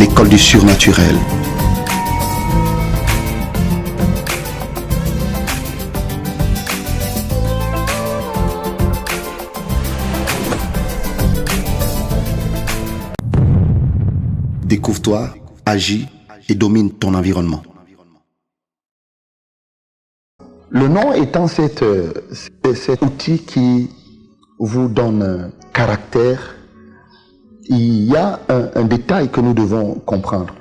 l'école du surnaturel. Découvre-toi, agis et domine ton environnement. Le nom étant cet outil qui vous donne un caractère, il y a un détail que nous devons comprendre.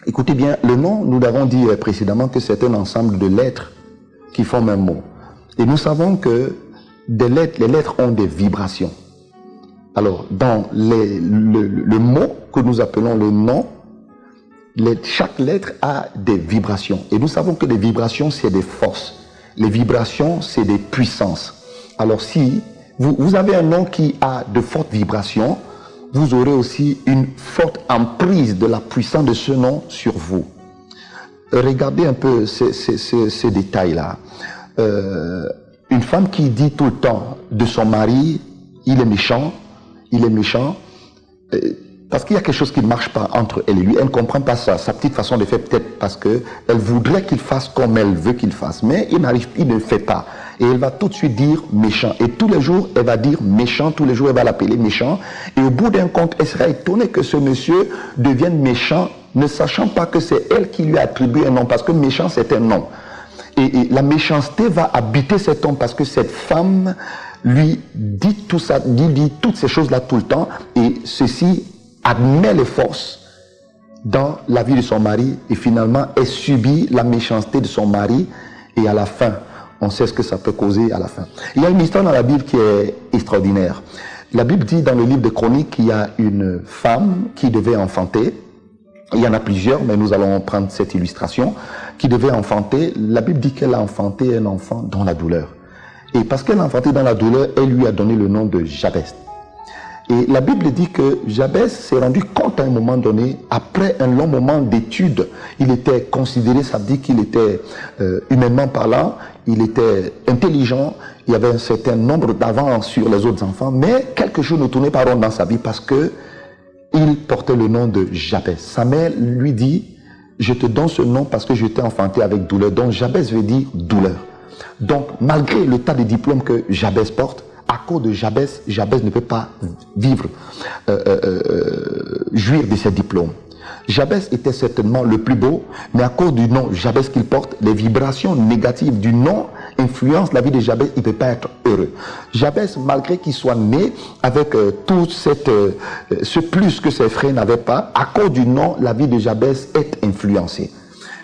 Écoutez bien, le nom, nous l'avons dit précédemment que c'est un ensemble de lettres qui forment un mot. Et nous savons que les lettres ont des vibrations. Alors, dans le mot que nous appelons le nom, chaque lettre a des vibrations. Et nous savons que les vibrations, c'est des forces. Les vibrations, c'est des puissances. Alors, si vous avez un nom qui a de fortes vibrations, vous aurez aussi une forte emprise de la puissance de ce nom sur vous. Regardez un peu ces détails-là. Une femme qui dit tout le temps de son mari, il est méchant, parce qu'il y a quelque chose qui ne marche pas entre elle et lui. Elle ne comprend pas ça, sa petite façon de faire, peut-être parce qu'elle voudrait qu'il fasse comme elle veut qu'il fasse, mais il ne fait pas. Et elle va tout de suite dire méchant. Et tous les jours, elle va dire méchant, tous les jours, elle va l'appeler méchant. Et au bout d'un compte, elle sera étonnée que ce monsieur devienne méchant, ne sachant pas que c'est elle qui lui a attribué un nom, parce que méchant, c'est un nom. Et la méchanceté va habiter cet homme, parce que cette femme lui dit tout ça, dit toutes ces choses-là tout le temps, et ceci admet les forces dans la vie de son mari, et finalement, elle subit la méchanceté de son mari, et à la fin, on sait ce que ça peut causer à la fin. Il y a une histoire dans la Bible qui est extraordinaire. La Bible dit dans le livre de Chroniques qu'il y a une femme qui devait enfanter. Il y en a plusieurs, mais nous allons prendre cette illustration. Qui devait enfanter. La Bible dit qu'elle a enfanté un enfant dans la douleur. Et parce qu'elle a enfanté dans la douleur, elle lui a donné le nom de Jabez. Et la Bible dit que Jabez s'est rendu compte à un moment donné, après un long moment d'études, il était considéré, ça dit qu'il était humainement parlant, il était intelligent, il y avait un certain nombre d'avance sur les autres enfants, mais quelque chose ne tournait pas rond dans sa vie parce que il portait le nom de Jabez. Sa mère lui dit, je te donne ce nom parce que je t'ai enfanté avec douleur. Donc Jabez veut dire douleur. Donc malgré le tas de diplômes que Jabez porte, à cause de Jabez, Jabez ne peut pas vivre, jouir de ses diplômes. Jabez était certainement le plus beau, mais à cause du nom Jabez qu'il porte, les vibrations négatives du nom influencent la vie de Jabez, il ne peut pas être heureux. Jabez, malgré qu'il soit né avec tout ce plus que ses frères n'avaient pas, à cause du nom, la vie de Jabez est influencée.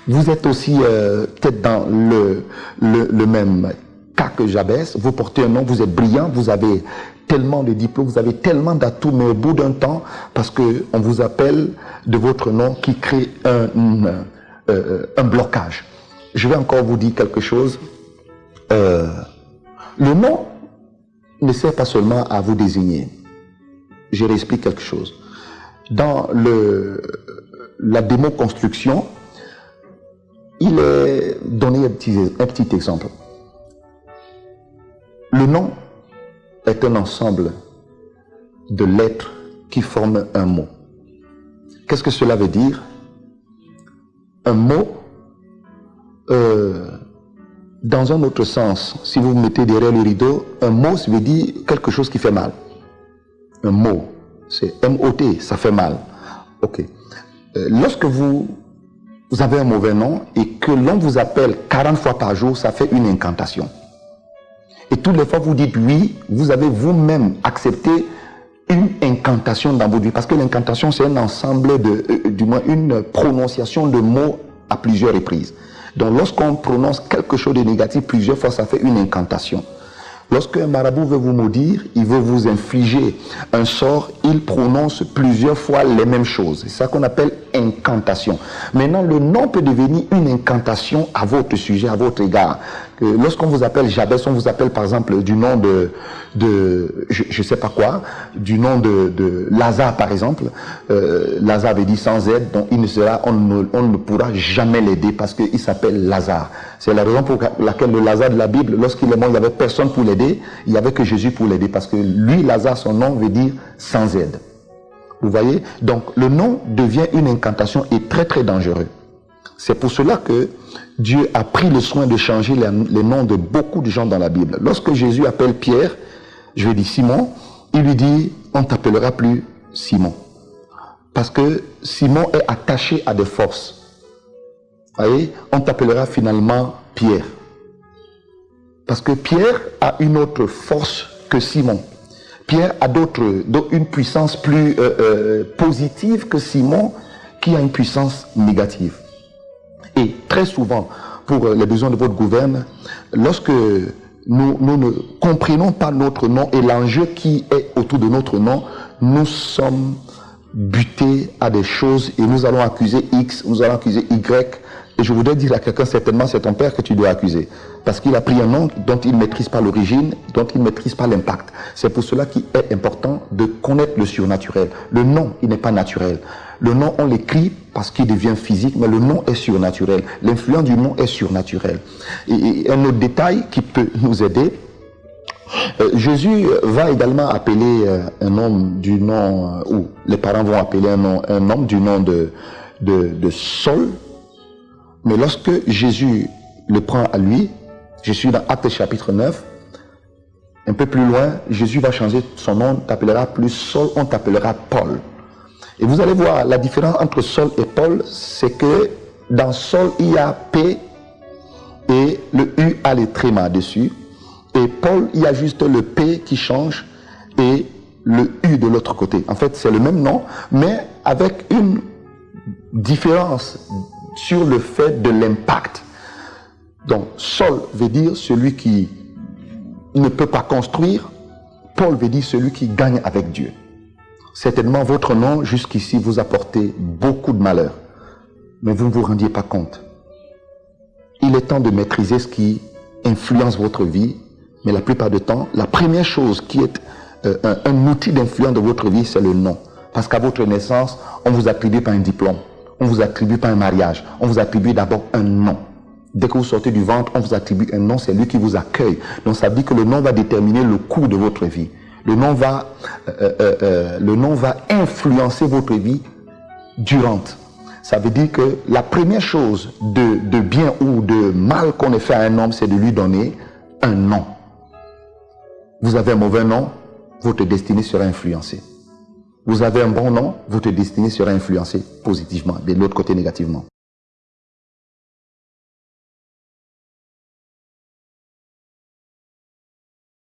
Vous êtes aussi peut-être dans le même cas que Jabez, vous portez un nom, vous êtes brillant, vous avez tellement de diplômes, vous avez tellement d'atouts, mais au bout d'un temps, parce qu'on vous appelle de votre nom qui crée un blocage. Je vais encore vous dire quelque chose. Le nom ne sert pas seulement à vous désigner. Je réexplique quelque chose. Dans la démo-construction, il est donné un petit exemple. Le nom est un ensemble de lettres qui forment un mot. Qu'est-ce que cela veut dire? Un mot, dans un autre sens, si vous vous mettez derrière le rideau, un mot, ça veut dire quelque chose qui fait mal. Un mot, c'est M-O-T, ça fait mal. Ok. Lorsque vous avez un mauvais nom et que l'on vous appelle 40 fois par jour, ça fait une incantation. Et toutes les fois vous dites oui, vous avez vous-même accepté une incantation dans votre vie. Parce que l'incantation, c'est un ensemble du moins une prononciation de mots à plusieurs reprises. Donc lorsqu'on prononce quelque chose de négatif plusieurs fois, ça fait une incantation. Lorsqu'un marabout veut vous maudire, il veut vous infliger un sort, il prononce plusieurs fois les mêmes choses. C'est ça qu'on appelle incantation. Maintenant, le nom peut devenir une incantation à votre sujet, à votre égard. Lorsqu'on vous appelle Jabez, on vous appelle par exemple du nom de je sais pas quoi, du nom de Lazare par exemple. Lazare veut dire sans aide, donc il ne sera, on ne pourra jamais l'aider parce qu'il s'appelle Lazare. C'est la raison pour laquelle le Lazare de la Bible, lorsqu'il est mort, il n'y avait personne pour l'aider, il n'y avait que Jésus pour l'aider, parce que lui, Lazare, son nom veut dire sans aide. Vous voyez? Donc, le nom devient une incantation et très très dangereux. C'est pour cela que Dieu a pris le soin de changer les noms de beaucoup de gens dans la Bible. Lorsque Jésus appelle Pierre, je vais dire Simon, il lui dit, on ne t'appellera plus Simon. Parce que Simon est attaché à des forces. Vous voyez, on t'appellera finalement Pierre. Parce que Pierre a une autre force que Simon. Pierre a une puissance plus positive que Simon, qui a une puissance négative. Et très souvent, pour les besoins de votre gouverne, lorsque nous ne comprenons pas notre nom et l'enjeu qui est autour de notre nom, nous sommes butés à des choses et nous allons accuser X, nous allons accuser Y. Et je voudrais dire à quelqu'un, certainement c'est ton père que tu dois accuser. Parce qu'il a pris un nom dont il ne maîtrise pas l'origine, dont il ne maîtrise pas l'impact. C'est pour cela qu'il est important de connaître le surnaturel. Le nom, il n'est pas naturel. Le nom, on l'écrit parce qu'il devient physique, mais le nom est surnaturel. L'influence du nom est surnaturelle. Et un autre détail qui peut nous aider, Jésus va également appeler un homme du nom, ou les parents vont appeler un homme du nom de Saul. Mais lorsque Jésus le prend à lui, je suis dans Actes chapitre 9, un peu plus loin, Jésus va changer son nom, on t'appellera plus Saul, on t'appellera Paul. Et vous allez voir, la différence entre Saul et Paul, c'est que dans Saul, il y a P et le U a les trémas dessus. Et Paul, il y a juste le P qui change et le U de l'autre côté. En fait, c'est le même nom, mais avec une différence sur le fait de l'impact. Donc, Saul veut dire celui qui ne peut pas construire. Paul veut dire celui qui gagne avec Dieu. Certainement, votre nom, jusqu'ici, vous apportez beaucoup de malheur. Mais vous ne vous rendiez pas compte. Il est temps de maîtriser ce qui influence votre vie. Mais la plupart du temps, la première chose qui est un outil d'influence de votre vie, c'est le nom. Parce qu'à votre naissance, on ne vous attribue pas un diplôme. On ne vous attribue pas un mariage. On vous attribue d'abord un nom. Dès que vous sortez du ventre, on vous attribue un nom, c'est lui qui vous accueille. Donc ça veut dire que le nom va déterminer le cours de votre vie. Le nom va influencer votre vie durante. Ça veut dire que la première chose de bien ou de mal qu'on ait fait à un homme, c'est de lui donner un nom. Vous avez un mauvais nom, votre destinée sera influencée. Vous avez un bon nom, votre destinée sera influencée positivement, de l'autre côté négativement.